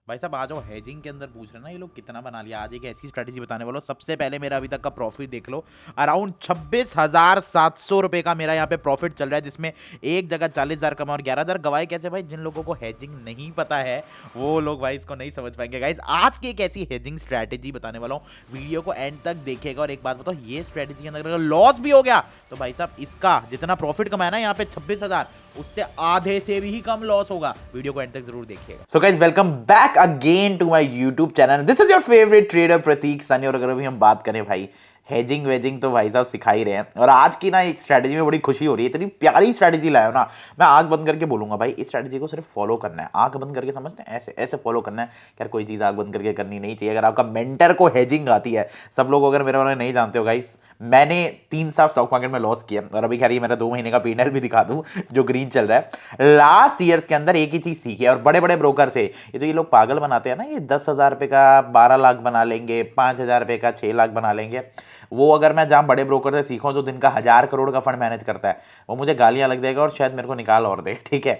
भाई साहब आ जाओ। हेजिंग के अंदर पूछ रहे ना ये लोग कितना बना लिया। आज एक ऐसी स्ट्रेटेजी बताने वाला हूं। सबसे पहले मेरा अभी तक का प्रॉफिट देख लो। अराउंड 26,700 रुपए का मेरा यहाँ पे प्रॉफिट चल रहा है, जिसमें एक जगह 40,000 कमा और 11,000 गवाए। कैसे भाई? जिन लोगों को हेजिंग नहीं पता है वो लोग भाई इसको नहीं समझ पाएंगे। गाइज आज की एक ऐसी हेजिंग स्ट्रेटेजी बताने वाला हूँ, वीडियो को एंड तक देखेगा। और एक बात बताओ, ये स्ट्रेटेजी के अंदर अगर लॉस भी हो गया तो भाई साहब इसका जितना प्रॉफिट कमाया ना यहाँ पे 26,000, उससे आधे से भी कम लॉस होगा। वीडियो को एंड तक जरूर देखिएगा। So guys welcome back again to my YouTube channel. This is your favourite trader Prateek Sunny. और अगर अभी हम बात करें भाई हेजिंग वेजिंग, तो भाई साहब सिखा ही रहे हैं। और आज की ना एक स्ट्रेटेजी में बड़ी खुशी हो रही है। इतनी प्यारी स्ट्रेटेजी लाया हो ना, मैं आंख बंद करके बोलूंगा भाई इस स्ट्रेटेजी को सिर्फ फॉलो करना है। आंख बंद करके समझते हैं, ऐसे ऐसे फॉलो करना है। यार कोई चीज आंख बंद करके करनी नहीं चाहिए। अगर आपका मेंटर को हेजिंग आती है, सब लोग अगर मेरे बारे में नहीं जानते हो गाइस, मैंने 3 साल स्टॉक मार्केट में लॉस किया। और अभी खैर ये मेरा 2 महीने का पीएनएल भी दिखा दूं जो ग्रीन चल रहा है। लास्ट ईयर्स के अंदर एक ही चीज सीखी है। और बड़े बड़े ब्रोकर से ये जो ये लोग पागल बनाते हैं ना, ये 10,000 रुपए का 12 लाख बना लेंगे, 5,000 रुपए का 6 लाख बना लेंगे। वो अगर मैं जहां बड़े ब्रोकर से सीखूं जो दिन का 1,000 करोड़ का फंड मैनेज करता है, वो मुझे गालियां लग देगा और शायद मेरे को निकाल और दे। ठीक है,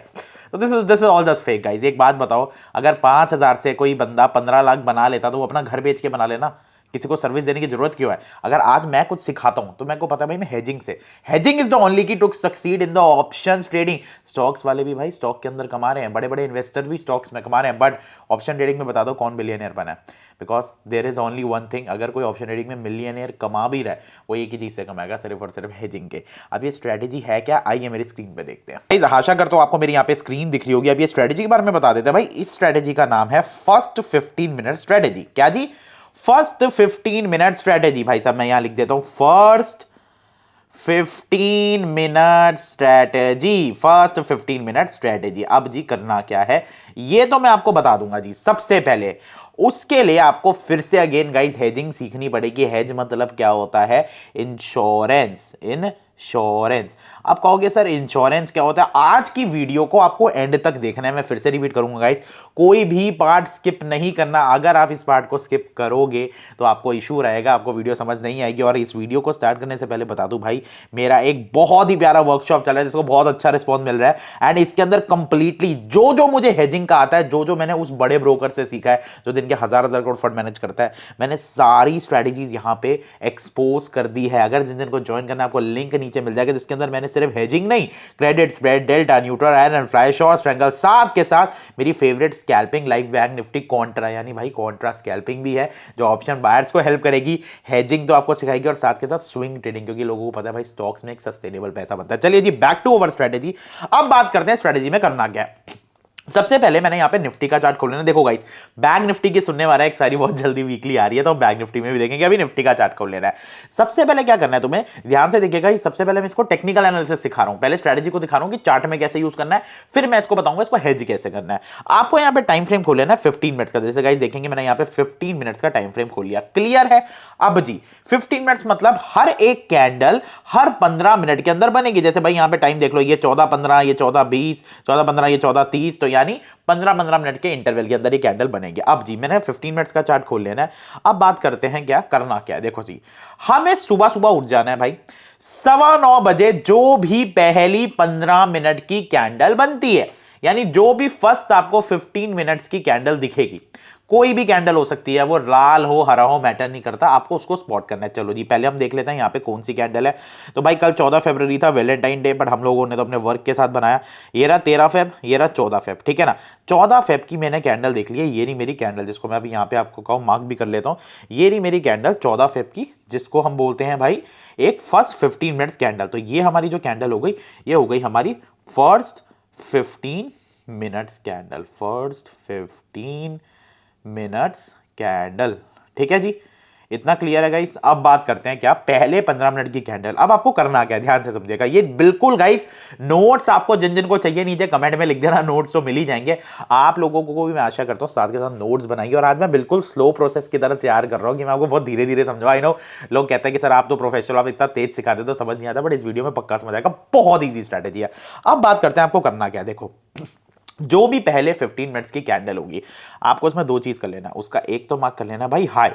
तो this is all just fake guys. एक बात बताओ, अगर 5,000 से कोई बंदा 15 लाख बना लेता तो वो अपना घर बेच के बना लेना। किसी को सर्विस देने की जरूरत क्यों है? अगर आज मैं कुछ सिखाता हूं तो मेरे को पता है भाई मैं हेजिंग से, hedging is the only key to succeed in the options trading. Stocks वाले भी भाई स्टॉक के अंदर कमा रहे हैं, बड़े बड़े इन्वेस्टर भी स्टॉक्स में कमा रहे हैं, बट ऑप्शन ट्रेडिंग में बता दो कौन बिलियनियर बना है? Because there is only one thing, अगर कोई ऑप्शन ट्रेडिंग में मिलियनियर कमा भी रहा है, वो एक ही चीज से कमाएगा, सिर्फ और सिर्फ हेजिंग के। अब ये स्ट्रेटेजी है क्या, आइए मेरी स्क्रीन पे देखते हैं। गाइस आशा करता हूं आपको मेरी यहाँ पे स्क्रीन दिख रही होगी। अब ये स्ट्रेटेजी के बारे में बता देते हैं भाई। इस स्ट्रेटेजी का नाम है फर्स्ट 15 मिनट स्ट्रेटेजी। क्या जी? First 15 minute strategy. भाई साहब मैं यहां लिख देता हूं first 15 minute strategy, first 15 minute strategy. अब जी करना क्या है ये तो मैं आपको बता दूंगा जी। सबसे पहले उसके लिए आपको फिर से अगेन गाइस हेजिंग सीखनी पड़ेगी। हेज मतलब क्या होता है? इंश्योरेंस। इंश्योरेंस। आप कहोगे सर इंश्योरेंस क्या होता है? आज की वीडियो को आपको एंड तक देखना है। मैं फिर से रिपीट करूंगा गाइस, कोई भी पार्ट स्किप नहीं करना। अगर आप इस पार्ट को स्किप करोगे तो आपको इशू रहेगा, आपको वीडियो समझ नहीं आएगी। और इस वीडियो को स्टार्ट करने से पहले बता दूं भाई, मेरा एक बहुत ही प्यारा वर्कशॉप चल रहा है जिसको बहुत अच्छा रिस्पॉन्स मिल रहा है। एंड इसके अंदर कंप्लीटली जो जो मुझे हेजिंग का आता है, जो जो मैंने उस बड़े ब्रोकर से सीखा है जो दिन के 1,000 करोड़ फंड मैनेज करता है, मैंने सारी स्ट्रेटेजीज यहां पे एक्सपोज कर दी है। अगर जिन जिन को ज्वाइन करना है, आपको लिंक नीचे मिल जाएगा, जिसके अंदर मैंने सिर्फ हेजिंग नहीं, credit spread, delta, neutral, iron, fly, short, strangle, साथ के साथ मेरी favourite scalping live bank Nifty contra, यानी भाई कॉन्ट्रा स्कैल्पिंग भी है जो ऑप्शन बायर्स को हेल्प करेगी। हेजिंग तो आपको सिखाएगी और साथ के साथ स्विंग ट्रेडिंग, क्योंकि लोगों को पता है भाई स्टॉक्स में एक सस्टेनेबल पैसा बनता है। चलिए जी बैक टू अवर स्ट्रेटेजी। अब बात करते हैं स्ट्रेटेजी में करना क्या है। सबसे पहले मैंने यहां पे निफ्टी का चार्ट खोल लेना। देखो गाइस, बैंक निफ्टी की सुनने वाला एक्सपायरी बहुत जल्दी वीकली आ रही है, तो बैंक निफ्टी में भी देखेंगे। अभी निफ्टी का चार्ट खोल लेना है। सबसे पहले क्या करना है तुम्हें, ध्यान से देखिएगा। सबसे पहले मैं इसको टेक्निकल एनालिसिस सिखा रहा हूं, पहले स्ट्रेटेजी को दिखा रहा हूं कि चार्ट में कैसे यूज करना है, फिर मैं इसको बताऊंगा इसको हेज कैसे करना है। आपको यहां पे टाइम फ्रेम खोल लेना है 15 मिनट्स का। जैसे गाइस देखेंगे मैंने यहां पे 15 मिनट्स का टाइम फ्रेम खोल लिया। क्लियर है? अब जी 15 मिनट्स मतलब हर एक कैंडल हर 15 मिनट के अंदर बनेगी। जैसे भाई यहां पे टाइम देख लो, ये 14:15, ये 14:20, 14:15, ये 14:30, तो यानी 15-15 मिनट के इंटरवल के अंदर ये कैंडल बनेगी। अब जी मैंने 15 मिनट्स का चार्ट खोल लेना है। अब बात करते हैं क्या करना क्या है। देखो जी, हमें सुबह सुबह उठ जाना है भाई। 9:15 बजे जो भी पहली 15 मिनट की कैंडल बनती है, यानी जो भी फर्स्ट आपको 15 मिनट्स की कैंडल दिखेगी, कोई भी कैंडल हो सकती है, वो लाल हो हरा हो मैटर नहीं करता, आपको उसको स्पॉट करना है। चलो जी पहले हम देख लेते हैं यहाँ पे कौन सी कैंडल है। तो भाई कल 14 फरवरी था, वैलेंटाइन डे, बट हम लोगों ने तो अपने वर्क के साथ बनाया। ये रहा 13 फेब, ये रहा 14 फेब, ठीक है ना। 14 फेब की मैंने कैंडल देख ली है। ये रही मेरी कैंडल, जिसको मैं अभी यहाँ पे आपको कहूँ मार्क भी कर लेता हूँ। ये रही मेरी कैंडल 14 फेब की, जिसको हम बोलते हैं भाई एक फर्स्ट 15 मिनट्स कैंडल। तो ये हमारी जो कैंडल हो गई, ये हो गई हमारी first 15 minutes candle, first 15 minutes candle. ठीक है जी, इतना क्लियर है गाइस। अब बात करते हैं क्या पहले 15 मिनट की कैंडल। अब आपको करना क्या, ध्यान से समझिएगा। ये बिल्कुल गाइस नोट्स आपको जिन जिन को चाहिए नीचे कमेंट में लिख देना, नोट्स तो मिल ही जाएंगे आप लोगों को भी। मैं आशा करता हूं साथ के साथ नोट्स बनाइए। और आज मैं बिल्कुल स्लो प्रोसेस की तरह तैयार कर रहा हूं कि मैं आपको बहुत धीरे धीरे समझाऊं। आई नो लोग कहते हैं कि सर आप तो प्रोफेशनल, आप इतना तेज सिखाते तो समझ नहीं आता, बट इस वीडियो में पक्का समझ आएगा। बहुत ईजी स्ट्रेटेजी है। अब बात करते हैं आपको करना क्या है। देखो जो भी पहले 15 मिनट्स की कैंडल होगी, आपको उसमें 2 चीज कर लेना। उसका एक तो मार्क कर लेना भाई हाई।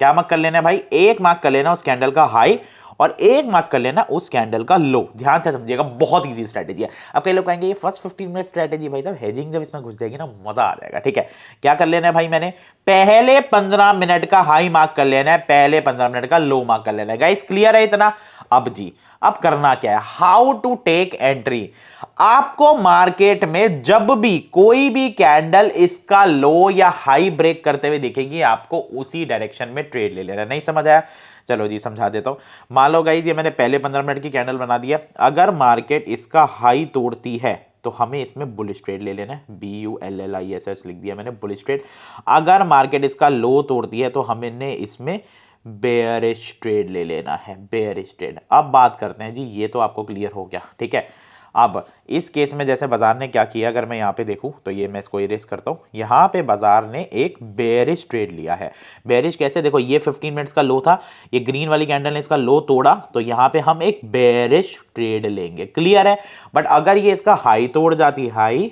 क्या मार्क कर लेना है भाई? एक मार्क कर लेना उस कैंडल का हाई, और एक मार्क कर लेना उस कैंडल का लो। ध्यान से समझिएगा, बहुत इजी स्ट्रेटेजी है। अब कई लोग कहेंगे ये फर्स्ट 15 मिनट स्ट्रेटेजी, भाई साहब हेजिंग जब इसमें घुस जाएगी ना मजा आ जाएगा। ठीक है, क्या कर लेना है भाई, मैंने पहले 15 मिनट का हाई मार्क कर लेना है, पहले 15 मिनट का लो मार्क कर लेना है। गाइस क्लियर है इतना? अब जी अब करना क्या है, हाउ टू टेक एंट्री। आपको मार्केट में जब भी कोई भी कैंडल इसका लो या हाई ब्रेक करते हुए दिखेगी, आपको उसी डायरेक्शन में ट्रेड ले लेना। नहीं समझ आया? चलो जी समझा देता हूं। मान लो गाइज ये मैंने पहले 15 मिनट की कैंडल बना दिया, अगर मार्केट इसका हाई तोड़ती है तो हमें इसमें बुलिश ट्रेड ले लेना है। BULLISH लिख दिया मैंने, बुलिश ट्रेड। अगर मार्केट इसका लो तोड़ती है तो हमें इसमें बेयरिश ट्रेड ले लेना है, बेयरिश ट्रेड। अब बात करते हैं जी, ये तो आपको क्लियर हो गया। ठीक है, अब इस केस में जैसे बाजार ने क्या किया, अगर मैं यहाँ पे देखूं तो ये मैं इसको इरेज करता हूं, यहाँ पे बाजार ने एक बेयरिश ट्रेड लिया है। बेयरिश कैसे, देखो ये 15 मिनट्स का लो था, ये ग्रीन वाली कैंडल ने इसका लो तोड़ा, तो यहाँ पे हम एक बेयरिश ट्रेड लेंगे। क्लियर है? बट अगर ये इसका हाई तोड़ जाती, हाई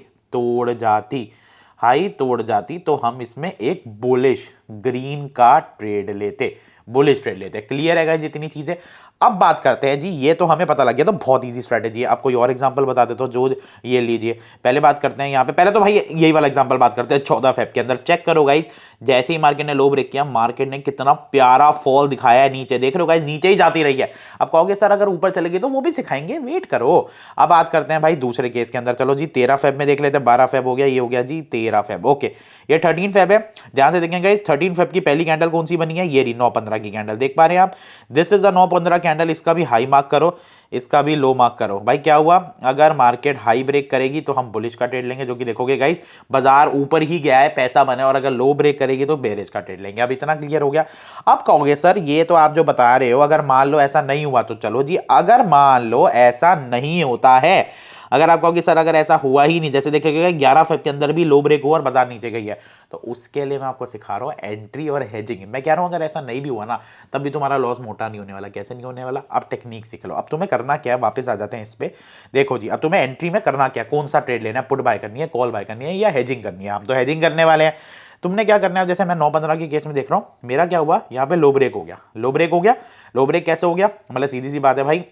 तोड़ जाती तो हम इसमें एक बुलिश ग्रीन का ट्रेड लेते, बुलिश ट्रेड लेते। क्लियर है गाइस इतनी चीजें? अब बात करते हैं जी, ये तो हमें पता लग गया, तो बहुत इजी स्ट्रेटेजी है। आप कोई और एग्जांपल बता देते हो जो ये लीजिए। पहले बात करते हैं यहाँ पे, पहले तो भाई यही वाला एग्जांपल बात करते हैं 14 फेब के अंदर। चेक करो गाइस, जैसे ही मार्केट ने लो ब्रेक किया, मार्केट ने कितना प्यारा फॉल दिखाया है नीचे। देख रहे हो गाइस, नीचे ही जाती रही है। अब कहोगे सर अगर ऊपर चलेगी तो वो भी सिखाएंगे, वेट करो। अब बात करते हैं भाई दूसरे केस के अंदर। चलो जी 13 फेब में देख लेते हैं, 12 फेब हो गया, ये हो गया जी 13 फेब। ओके, ये 13 फेब है। ध्यान से देखेंगे गाइस, 13 फेब की पहली कैंडल कौन सी बनी है, ये रही 9-15 की कैंडल। देख पा रहे हैं आप, दिस इज अ 9-15 कैंडल। इसका भी हाई मार्क करो, इसका भी लो मार्क करो। भाई क्या हुआ, अगर मार्केट हाई ब्रेक करेगी तो हम बुलिश का ट्रेड लेंगे, जो कि देखोगे गाइस बाजार ऊपर ही गया है, पैसा बने, और अगर लो ब्रेक करेगी तो बेरिश का ट्रेड लेंगे। अब इतना क्लियर हो गया? अब कहोगे सर ये तो आप जो बता रहे हो, अगर मान लो ऐसा नहीं हुआ तो चलो जी, अगर मान लो ऐसा नहीं होता है, अगर आप कहोगे सर अगर ऐसा हुआ ही नहीं, जैसे देखिएगा 11 फेब के अंदर भी लो ब्रेक हुआ और बाजार नीचे गई है, तो उसके लिए मैं आपको सिखा रहा हूं एंट्री और हेजिंग। मैं कह रहा हूं अगर ऐसा नहीं भी हुआ ना, तब भी तुम्हारा लॉस मोटा नहीं होने वाला। कैसे नहीं होने वाला? अब टेक्निक सीख लो। अब तुम्हें करना क्या है, वापस आ जाते हैं इस पे। देखो जी, अब तुम्हें एंट्री में करना क्या, कौन सा ट्रेड लेना है, पुट बाय करनी है, कॉल बाय करनी है, या हेजिंग करनी है। हम तो हेजिंग करने वाले हैं। तुमने क्या करना है, जैसे मैं 9-15 के केस में देख रहा हूं, मेरा क्या हुआ, यहाँ पे लो ब्रेक हो गया। लो ब्रेक हो गया, लो ब्रेक कैसे हो गया, मतलब सीधी सी बात है भाई,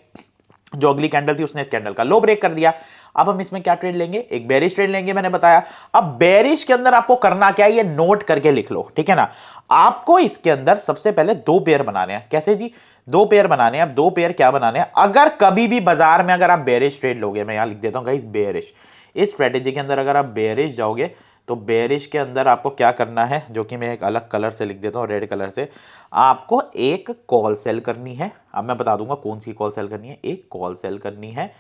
जो अगली कैंडल थी उसने इस कैंडल का लो ब्रेक कर दिया। अब हम इसमें क्या ट्रेड लेंगे, एक बेरिश ट्रेड लेंगे, मैंने बताया। अब बेरिश के अंदर आपको करना क्या है, ये नोट करके लिख लो, ठीक है ना। आपको इसके अंदर सबसे पहले 2 पेयर बनाने हैं। कैसे जी, 2 पेयर बनाने हैं। अब 2 पेयर क्या बनाने हैं, अगर कभी भी बाजार में अगर आप बेरिश ट्रेड लोगे, मैं यहां लिख देता हूं गाइस बेरिश, इस स्ट्रेटेजी के अंदर अगर आप बेरिश जाओगे तो बेरिश के अंदर आपको क्या करना है, जो कि मैं एक अलग कलर से लिख देता हूं, रेड कलर से। आपको एक कॉल सेल करनी है। अब मैं बता दूंगा कौन सी कॉल सेल करनी है। एक कॉल सेल करनी है,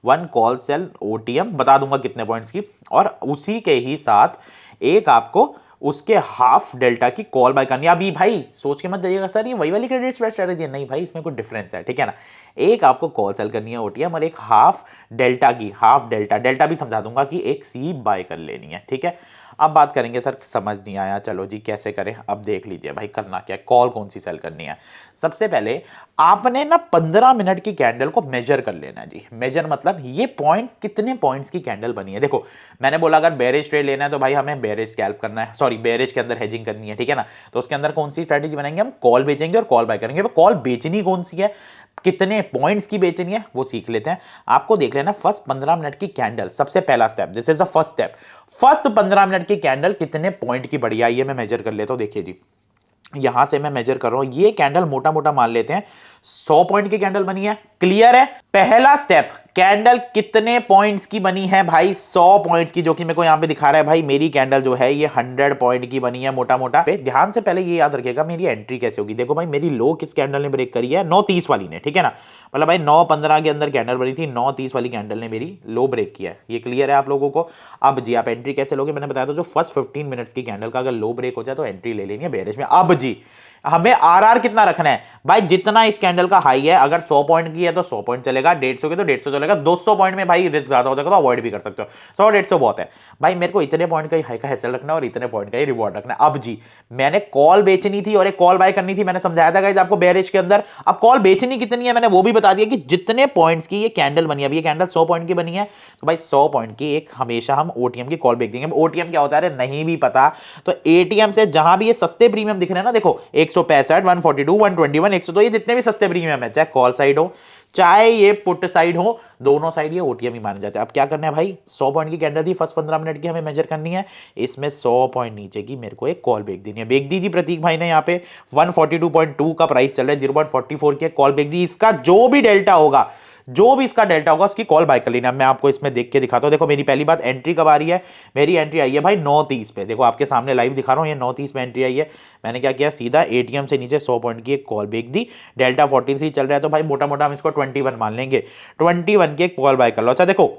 1 कॉल सेल OTM, बता दूंगा कितने पॉइंट्स की, और उसी के ही साथ एक आपको उसके हाफ डेल्टा की कॉल बाय करनी है। अभी भाई सोच के मत जाइएगा सर ये वही वाली क्रेडिट स्प्रेड स्ट्रेटेजी है, नहीं भाई इसमें कोई डिफरेंस है, ठीक है ना। एक आपको कॉल सेल करनी है OTM, और एक हाफ डेल्टा की, हाफ डेल्टा भी समझा दूंगा कि एक सी बाय कर लेनी है, ठीक है। अब बात करेंगे सर समझ नहीं आया, चलो जी कैसे करें। अब देख लीजिए भाई करना क्या है, कॉल कौन सी सेल करनी है। सबसे पहले आपने ना 15 मिनट की कैंडल को मेजर कर लेना है जी। मेजर मतलब ये पॉइंट कितने पॉइंट्स की कैंडल बनी है। देखो मैंने बोला अगर बेरिश ट्रेड लेना है तो भाई हमें बेरिश स्कैल्प करना है, सॉरी बेरिश के अंदर हेजिंग करनी है, ठीक है ना। तो उसके अंदर कौन सी स्ट्रेटेजी बनाएंगे, हम कॉल बेचेंगे और कॉल बाय करेंगे। कॉल बेचनी कौन सी है, कितने पॉइंट्स की बेचनी है, वो सीख लेते हैं। आपको देख लेना फर्स्ट 15 मिनट की कैंडल, सबसे पहला step, this is the first step. First 15 minute की कैंडल कितने पॉइंट की बढ़ी आई है, मैं मेजर कर लेता हूं। देखिए जी यहां से मैं मेजर कर रहा हूं, ये कैंडल मोटा मोटा मान लेते हैं 100 पॉइंट की कैंडल बनी है। क्लियर है? पहला स्टेप, कैंडल कितने पॉइंट्स की बनी है भाई, 100 पॉइंट्स की, जो कि मेरे को यहां पे दिखा रहा है भाई। मेरी कैंडल जो है ये 100 पॉइंट की बनी है मोटा मोटा। ध्यान से पहले ये याद रखिएगा मेरी एंट्री कैसे होगी। देखो भाई मेरी लो किस कैंडल ने ब्रेक करी है, 9:30 वाली ने, ठीक है ना। मतलब भाई 9:15 के अंदर कैंडल बनी थी, 9:30 वाली कैंडल ने मेरी लो ब्रेक किया है। ये क्लियर है आप लोगों को? अब जी आप एंट्री कैसे लोगे, मैंने बताया था जो फर्स्ट 15 मिनट्स की कैंडल का अगर लो ब्रेक हो जाए तो एंट्री ले लेनी है बेरिश में। अब जी हमें आरआर कितना रखना है भाई, जितना इस कैंडल का हाई है, अगर 100 पॉइंट की है तो 100 पॉइंट चलेगा, 150 की तो 150 चलेगा, 200 पॉइंट में भाई रिस्क ज्यादा हो जाएगा तो अवॉइड भी कर सकते हो। 100-150 बहुत है भाई, मेरे को इतने पॉइंट का ही हाई का हैसल रखना है और इतने पॉइंट का ही रिवॉर्ड रखना है। अब जी मैंने कॉल बेचनी थी और एक कॉल बाय करनी थी, मैंने समझाया था गाइस आपको बेरिश के अंदर। अब कॉल बेचनी कितनी है मैंने वो भी बता दिया कि जितने पॉइंट्स की ये कैंडल बनी है। अब ये कैंडल 100 पॉइंट की बनी है तो भाई 100 पॉइंट की एक हमेशा हम OTM की कॉल बेच देंगे। OTM क्या होता है नहीं भी पता तो ATM से जहां भी ये सस्ते प्रीमियम दिख रहे हैं ना, देखो 165, 142, 121, 100, तो ये जितने भी सस्ते प्रीमियम है, चाहे कॉल साइड हो चाहे ये पुट साइड हो, दोनों साइड ये ओटीएम ही माने जाते हैं। अब क्या करना है भाई, 100 पॉइंट की कैंडल थी, फर्स्ट 15 मिनट की हमें मेजर करनी है, इसमें 100 पॉइंट नीचे की मेरे को एक कॉल बेच देनी है। बेच दीजिए प्रतीक भाई ने यहाँ पे 142.2 का प्राइस चल रहा है, 0.44 की कॉल बेच दी। इसका जो भी डेल्टा होगा, जो भी इसका डेल्टा होगा उसकी कॉल बाय कर लेना। मैं आपको इसमें देख के दिखाता हूं। देखो मेरी पहली बात, एंट्री कब आ रही है, मेरी एंट्री आई है भाई 9:30 पे। देखो आपके सामने लाइव दिखा रहा हूं, ये 9:30 पे एंट्री आई है। मैंने क्या किया, सीधा एटीएम से नीचे 100 पॉइंट की एक कॉल बेच दी। डेल्टा 43 चल रहा है, तो भाई मोटा मोटा हम इसको 21 मान लेंगे। 21 की एक कॉल बाय कर लो। अच्छा देखो,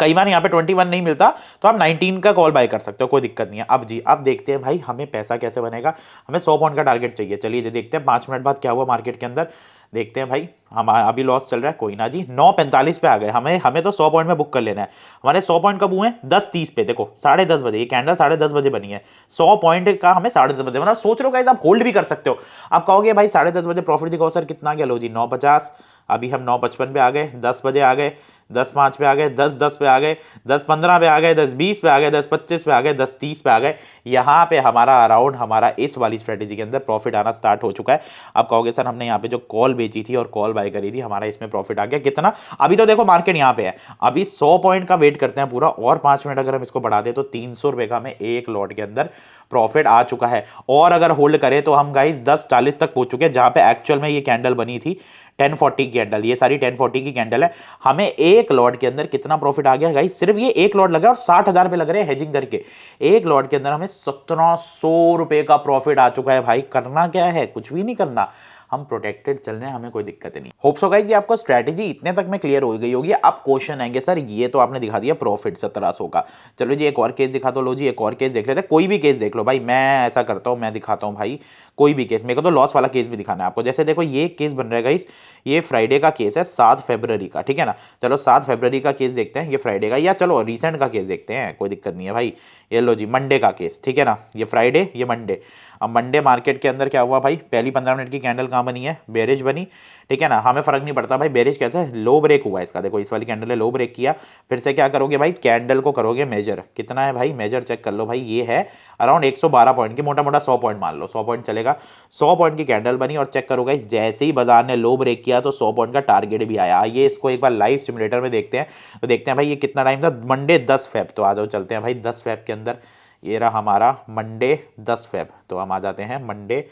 कई बार यहाँ पे 21 नहीं मिलता तो आप 19 का कॉल बाय कर सकते हो, कोई दिक्कत नहीं है। अब जी, अब देखते हैं भाई हमें पैसा कैसे बनेगा। हमें 100 पॉइंट का टारगेट चाहिए। चलिए जी देखते हैं 5 मिनट बाद क्या हुआ मार्केट के अंदर। देखते हैं भाई, हम अभी लॉस चल रहा है, कोई ना जी। 9:45 पे आ गए। हमें तो 100 पॉइंट में बुक कर लेना है। हमारे 100 पॉइंट कब हुए हैं, 10:30 पे। देखो 10:30 बजे, ये कैंडल 10:30 बजे बनी है। 100 पॉइंट का हमें 10:30 बजे, मतलब सोच लो गाइस, आप होल्ड भी कर सकते हो। आप कहोगे भाई 10:30 बजे प्रॉफिट दिखाओ सर, कितना गया, लो जी 9:50। अभी हम 9:55 पे आ गए, 10 बजे आ गए, 10:05 पे आ गए, 10:10 पे आ गए, 10:15 पे आ गए, 10:20 पे आ गए, 10:25 पे आ गए, 10:30 पे आ गए। यहाँ पे हमारा अराउंड हमारा इस वाली स्ट्रेटेजी के अंदर प्रॉफिट आना स्टार्ट हो चुका है। अब कहोगे सर हमने यहाँ पे जो कॉल बेची थी और कॉल बाय करी थी, हमारा इसमें प्रॉफिट आ गया कितना। अभी तो देखो मार्केट यहाँ पे है, अभी 100 पॉइंट का वेट करते हैं पूरा, और 5 मिनट अगर हम इसको बढ़ा दे तो 300 रुपए का हमें एक लॉट के अंदर प्रॉफिट आ चुका है। और अगर होल्ड करें तो हम गाइस 10:40 तक पहुंच चुके हैं, जहां पे एक्चुअल में ये कैंडल बनी थी 1040 की कैंडल। ये सारी 1040 की कैंडल है। हमें एक लॉट के अंदर कितना प्रॉफिट आ गया गाइस, सिर्फ ये एक लॉट लगा और 60,000 रुपए लग रहे हैं हेजिंग करके। एक लॉट के अंदर हमें 1700 रुपए का प्रॉफिट आ चुका है भाई। करना क्या है, कुछ भी नहीं करना, हम प्रोटेक्टेड चल रहे हैं, हमें कोई दिक्कत नहीं। होप सो गाइस ये आपको स्ट्रेटेजी इतने तक में क्लियर हो गई होगी। अब क्वेश्चन आएंगे सर ये तो आपने दिखा दिया प्रॉफिट 1700 का, चलो जी एक और केस दिखा दो। लो जी एक और केस देख लेते हैं, कोई भी केस देख लो भाई। मैं ऐसा करता हूं, मैं दिखाता हूं भाई कोई भी केस। मेरे को तो लॉस वाला केस भी दिखाना है आपको। जैसे देखो ये केस बन रहा है गाइस, ये फ्राइडे का केस है 7 फरवरी का, ठीक है ना। चलो 7 फरवरी का केस देखते हैं, ये फ्राइडे का, या चलो रिसेंट का केस देखते हैं, कोई दिक्कत नहीं है भाई। ये लो जी मंडे का केस, ठीक है ना, ये फ्राइडे ये मंडे। अब मंडे मार्केट के अंदर क्या हुआ भाई, पहली 15 मिनट की कैंडल कहाँ बनी है, बेरिश बनी, ठीक है ना। हमें फर्क नहीं पड़ता भाई बेरिश कैसे, लो ब्रेक हुआ इसका। देखो इस वाली कैंडल ने लो ब्रेक किया, फिर से क्या करोगे भाई, कैंडल को करोगे मेजर, कितना है भाई, मेजर चेक कर लो भाई, ये है अराउंड 112 पॉइंट की, मोटा मोटा 100 पॉइंट मान लो, 100 पॉइंट चलेगा। 100 पॉइंट की कैंडल बनी और चेक करो गाइस, जैसे ही बाजार ने लो ब्रेक किया तो 100 पॉइंट का टारगेट भी आया। आइए इसको एक बार लाइव सिमुलेटर में देखते हैं, तो देखते हैं भाई ये कितना टाइम था, मंडे 10 फेब। तो आ जाओ चलते हैं भाई 10 फेब के अंदर। ये रहा हमारा मंडे 10 फेब, तो हम आ जाते हैं मंडे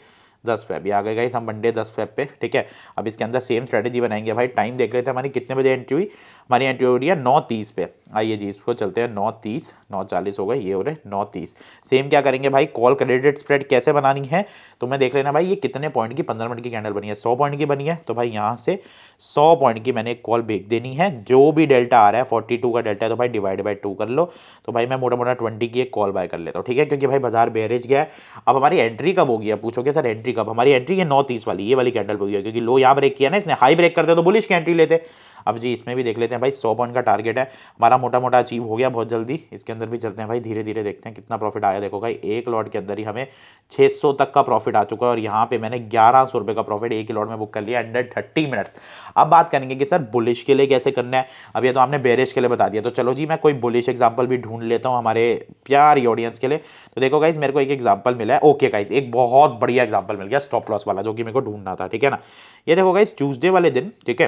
10 फेब। ये आ गए गाइस हम मंडे 10 फेब पे, ठीक है। अब इसके अंदर सेम स्ट्रेटेजी बनाएंगे भाई। टाइम देख लेते हैं हमारी कितने बजे एंट्री हुई, हमारी एंट्री हो रही है 9:30 पे। आइए जी इसको चलते हैं 9:30, 9:40 हो गए, ये हो रहे 9:30। सेम क्या करेंगे भाई, कॉल क्रेडिट स्प्रेड कैसे बनानी है, तो मैं देख लेना भाई ये कितने पॉइंट की 15 मिनट की कैंडल बनी है, 100 पॉइंट की बनी है। तो भाई यहाँ से 100 पॉइंट की मैंने एक कॉल बेच देनी है। जो भी डेल्टा आ रहा है 42 का डेल्टा है, तो भाई डिवाइड बाय 2 कर लो। तो भाई मैं मोटा मोटा 20 की एक कॉल बाय कर लेता हूँ, ठीक है, क्योंकि भाई बाजार बेरेज गया है। अब हमारी एंट्री कब होगी, अब पूछोगे सर एंट्री कब, हमारी एंट्री है 9:30 वाली, ये वाली कैंडल होगी, क्योंकि लो यहाँ ब्रेक किया ना इसने, हाई ब्रेक करते तो बुलिश की एंट्री लेते। अब जी इसमें भी देख लेते हैं भाई, 100 पॉइंट का टारगेट है हमारा, मोटा मोटा अचीव हो गया बहुत जल्दी। इसके अंदर भी चलते हैं भाई, धीरे धीरे देखते हैं कितना प्रॉफिट आया। देखो भाई एक लॉट के अंदर ही हमें 600 तक का प्रॉफिट आ चुका है, और यहाँ पे मैंने 1100 रुपये का प्रॉफिट एक ही लॉट में बुक कर लिया अंडर 30 मिनट्स। अब बात करेंगे कि सर बुलिश के लिए कैसे करना है। अब ये तो आपने बेरिश के लिए बता दिया, तो चलो जी मैं कोई बुलिश एग्जाम्पल भी ढूंढ लेता हूँ हमारे प्यारी ऑडियंस के लिए। तो देखो गाइस मेरे को एक एग्जाम्पल मिला है, ओके गाइस एक बहुत बढ़िया एग्जाम्पल मिल गया स्टॉप लॉस वाला, जो कि मेरे को ढूंढना था, ठीक है ना। ये देखो गाइस ट्यूसडे वाले दिन, ठीक है,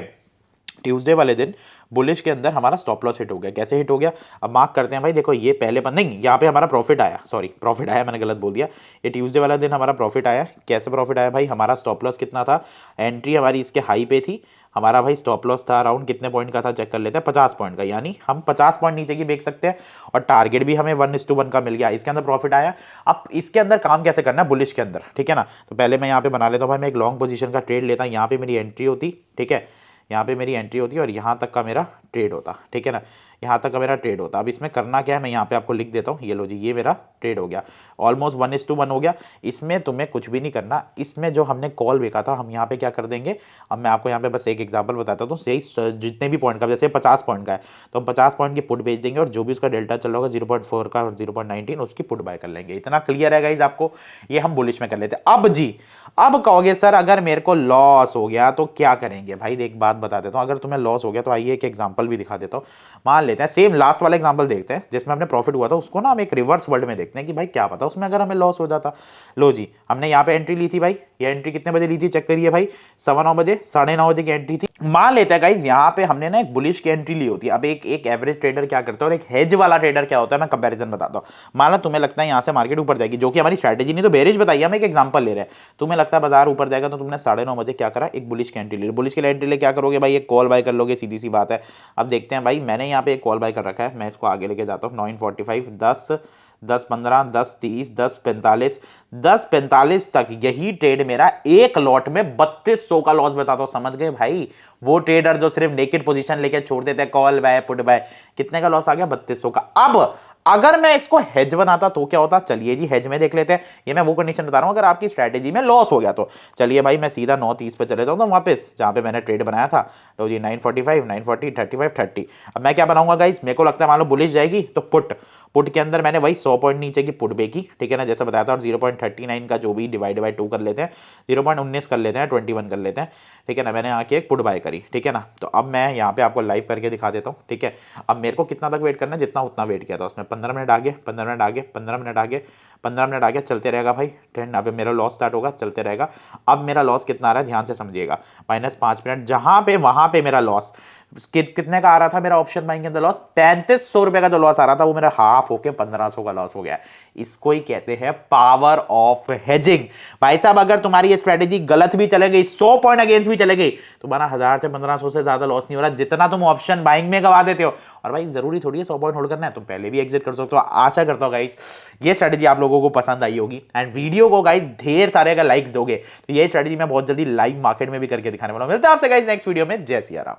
ट्यूसडे वाले दिन बुलिश के अंदर हमारा स्टॉप लॉस हिट हो गया। कैसे हिट हो गया, अब मार्क करते हैं भाई। देखो ये पहले नहीं, यहाँ पे हमारा प्रॉफिट आया, सॉरी प्रॉफिट आया, मैंने गलत बोल दिया। ये ट्यूसडे वाला दिन हमारा प्रॉफिट आया। कैसे प्रॉफिट आया भाई, हमारा स्टॉप लॉस कितना था, एंट्री हमारी इसके हाई पे थी, हमारा भाई स्टॉप लॉस था अराउंड कितने पॉइंट का था, चेक कर लेते हैं, 50 पॉइंट का, यानी हम 50 पॉइंट नीचे की बेच सकते हैं। और टारगेट भी हमें 1:1 का मिल गया, इसके अंदर प्रॉफिट आया। अब इसके अंदर काम कैसे करना है बुलिश के अंदर, ठीक है ना। तो पहले मैं यहाँ पे बना लेता हूँ भाई, मैं एक लॉन्ग पोजीशन का ट्रेड लेता हूँ। यहाँ पे मेरी एंट्री होती, ठीक है, यहाँ पे मेरी एंट्री होती है और यहाँ तक का मेरा ट्रेड होता, ठीक है ना, यहाँ तक का मेरा ट्रेड होता। अब इसमें करना क्या है, मैं यहाँ पे आपको लिख देता हूँ, ये लो जी ये मेरा ट्रेड हो गया, ऑलमोस्ट 1:1 हो गया। इसमें तुम्हें कुछ भी नहीं करना, इसमें जो हमने कॉल बेचा था हम यहाँ पे क्या कर देंगे। अब मैं आपको यहाँ पे बस एक एग्जांपल बताता हूँ, यही जितने भी पॉइंट का, जैसे 50 पॉइंट का है तो हम 50 पॉइंट की पुट बेच देंगे, और जो भी उसका डेल्टा चल रहा होगा 0.4 का और 0.19 उसकी पुट बाय कर लेंगे। इतना क्लियर है गाइज आपको, ये हम बुलिश में कर लेते हैं। अब जी अब कहोगे सर अगर मेरे को लॉस हो गया तो क्या करेंगे भाई, एक बात बता देता हूँ, अगर तुम्हें लॉस हो गया तो आइए एक एग्जांपल भी दिखा देता हूँ। मान लेते हैं सेम लास्ट वाला एग्जांपल देखते हैं जिसमें हमने प्रॉफिट हुआ था, उसको ना हम एक रिवर्स वर्ल्ड में देखते हैं कि भाई क्या पता उसमें अगर हमें लॉस हो जाता। लो जी, हमने यहाँ पे एंट्री ली थी भाई, ये एंट्री कितने बजे ली थी चेक करिए भाई, 9:15 बजे, 9:30 बजे की एंट्री थी। मान लेते हैं गाइज यहाँ पे हमने ना एक बुलिश की एंट्री ली होती है। अब एक एवरेज ट्रेडर क्या करता है और एक हेज वाला ट्रेडर क्या होता है, मैं कंपैरिजन बताता हूँ। मान लो तुम्हें लगता है यहाँ से मार्केट ऊपर जाएगी, जो कि हमारी स्ट्रैटेजी नहीं तो बेरिश बताइए, हम एक एग्जांपल ले रहे हैं। तुम्हें लगता है बाजार ऊपर जाएगा, तो तुमने 9:30 बजे क्या करा, एक बुलिश की एंट्री ली। बुलिश की एंट्री ले क्या करोगे भाई, एक कॉल बाय कर लोगे, सीधी सी बात है। अब देखते हैं भाई, मैंने यहाँ पे एक कॉल बाय कर रखा है, मैं इसको आगे लेके जाता हूँ। 9:45, 10, 10:15, 10:30, 10:45, 10:45 तक यही ट्रेड मेरा एक लॉट में 3200 का लॉस बताता हूं। समझ गए भाई, वो ट्रेडर जो सिर्फ नेकेड पोजीशन लेके छोड़ देते हैं, कॉल बाय पुट बाय, कितने का लॉस आ गया, 3200 का। अब अगर मैं इसको हेज बनाता तो क्या होता, चलिए जी हेज में देख लेते हैं। ये मैं वो कंडीशन बता रहा हूं अगर आपकी स्ट्रैटेजी में लॉस हो गया तो। चलिए भाई मैं सीधा 9:30 पे चले जाऊंगा वापस, जहां पे मैंने ट्रेड बनाया था। तो जी 9:45, 9:40, 35, 30। अब मैं क्या बनाऊंगा गाइस, मेरे को लगता है मान लो बुलिश जाएगी तो पुट के अंदर मैंने वही 100 पॉइंट नीचे की पुट बेची, ठीक है ना, जैसे बताया था। और 0.39 का जो भी डिवाइड बाय 2 कर लेते हैं, 0.19 कर लेते हैं, 21 कर लेते हैं, ठीक है ना। मैंने आके एक पुट बाय करी, ठीक है ना। तो अब मैं यहाँ पे आपको लाइव करके दिखा देता हूँ, ठीक है। अब मेरे को कितना तक वेट करना है, जितना उतना वेट किया था उसमें। 15 मिनट आगे, 15 मिनट आगे, 15 मिनट आगे, 15 मिनट आगे, चलते रहेगा भाई ट्रेंड। अब मेरा लॉस स्टार्ट होगा, चलते रहेगा। अब मेरा लॉस कितना आ रहा है ध्यान से समझिएगा, -5 मिनट, जहां पे वहां पे मेरा लॉस कितने का आ रहा था, मेरा ऑप्शन बाइंग के अंदर लॉस 3500 रुपए का जो लॉस आ रहा था, वो मेरा हाफ होके 1500 का लॉस हो गया। इसको ही कहते हैं पावर ऑफ हेजिंग। भाई साहब अगर तुम्हारी ये स्ट्रेटेजी गलत भी चले गई, 100 पॉइंट अगेंस्ट भी चले गई, तुम्हारा 1000 से 1500 से ज्यादा लॉस नहीं हो रहा जितना तुम ऑप्शन बाइंग में गवा देते हो। और भाई जरूरी थोड़ी है 100 पॉइंट होल्ड करना है, तुम पहले भी एग्जिट कर सकते हो। आशा करता हूं गाइस ये स्ट्रेटेजी आप लोगों को पसंद आई होगी, एंड वीडियो को गाइस ढेर सारे अगर लाइक्स दोगे तो ये स्ट्रेटेजी मैं बहुत जल्दी लाइव मार्केट में भी करके दिखाने वाला हूं। मिलते हैं आपसे गाइस नेक्स्ट वीडियो में। जय सिया राम।